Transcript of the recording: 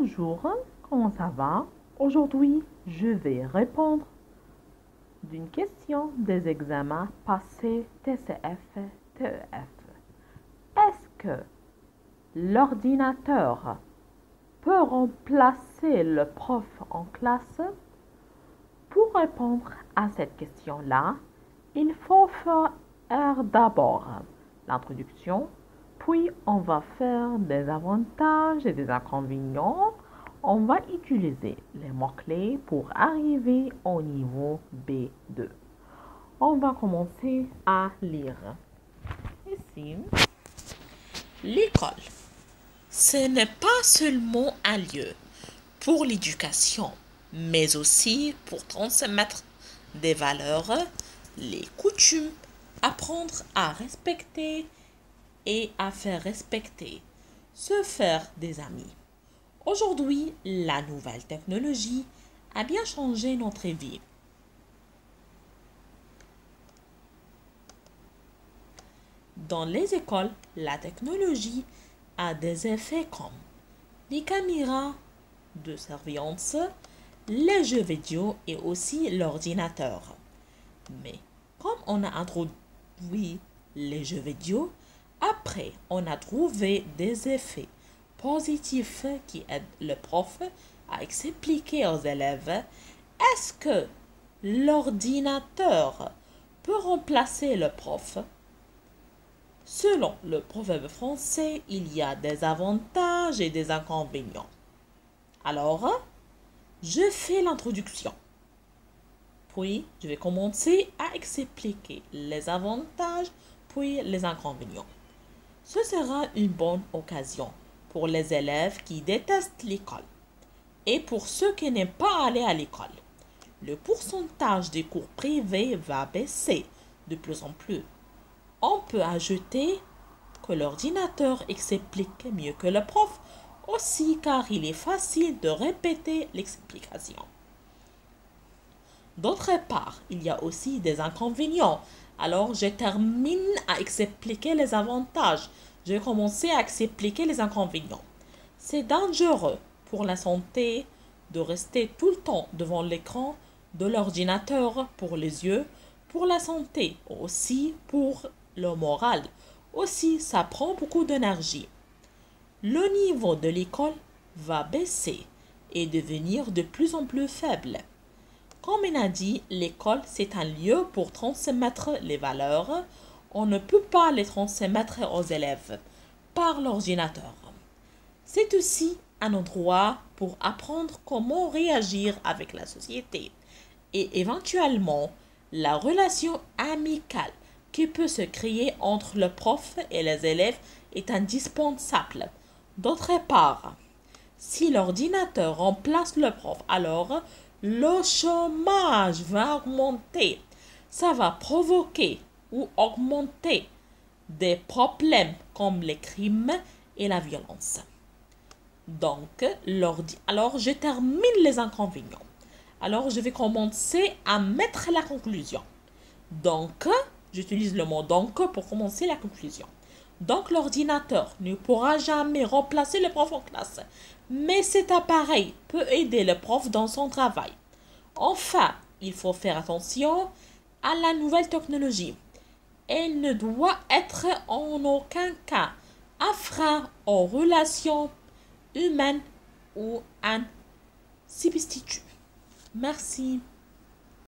Bonjour, comment ça va? Aujourd'hui, je vais répondre d'une question des examens passés TCF, TEF. Est-ce que l'ordinateur peut remplacer le prof en classe? Pour répondre à cette question-là, il faut faire d'abord l'introduction, puis on va faire des avantages et des inconvénients. On va utiliser les mots-clés pour arriver au niveau B2. On va commencer à lire. Ici, l'école. Ce n'est pas seulement un lieu pour l'éducation, mais aussi pour transmettre des valeurs, les coutumes, apprendre à respecter et à faire respecter, se faire des amis. Aujourd'hui, la nouvelle technologie a bien changé notre vie. Dans les écoles, la technologie a des effets comme les caméras de surveillance, les jeux vidéo et aussi l'ordinateur. Mais comme on a introduit les jeux vidéo, après on a trouvé des effets positifs qui aident le prof à expliquer aux élèves. Est-ce que l'ordinateur peut remplacer le prof? Selon le proverbe français, il y a des avantages et des inconvénients. Alors, je fais l'introduction. Puis, je vais commencer à expliquer les avantages, puis les inconvénients. Ce sera une bonne occasion pour les élèves qui détestent l'école et pour ceux qui n'aiment pas aller à l'école. Le pourcentage des cours privés va baisser de plus en plus. On peut ajouter que l'ordinateur explique mieux que le prof aussi car il est facile de répéter l'explication. D'autre part, il y a aussi des inconvénients. Alors, je termine à expliquer les avantages. Je vais commencer à expliquer les inconvénients. C'est dangereux pour la santé de rester tout le temps devant l'écran de l'ordinateur pour les yeux, pour la santé, aussi pour le moral. Aussi, ça prend beaucoup d'énergie. Le niveau de l'école va baisser et devenir de plus en plus faible. Comme on a dit, l'école, c'est un lieu pour transmettre les valeurs. On ne peut pas les transmettre aux élèves par l'ordinateur. C'est aussi un endroit pour apprendre comment réagir avec la société et éventuellement la relation amicale qui peut se créer entre le prof et les élèves est indispensable. D'autre part, si l'ordinateur remplace le prof, alors le chômage va augmenter. Ça va provoquer ou augmenter des problèmes comme les crimes et la violence. Donc, alors je termine les inconvénients. Alors, je vais commencer à mettre la conclusion. Donc, j'utilise le mot donc pour commencer la conclusion. Donc, l'ordinateur ne pourra jamais remplacer le prof en classe. Mais cet appareil peut aider le prof dans son travail. Enfin, il faut faire attention à la nouvelle technologie. Elle ne doit être en aucun cas un frein aux relations humaines ou un substitut. Merci.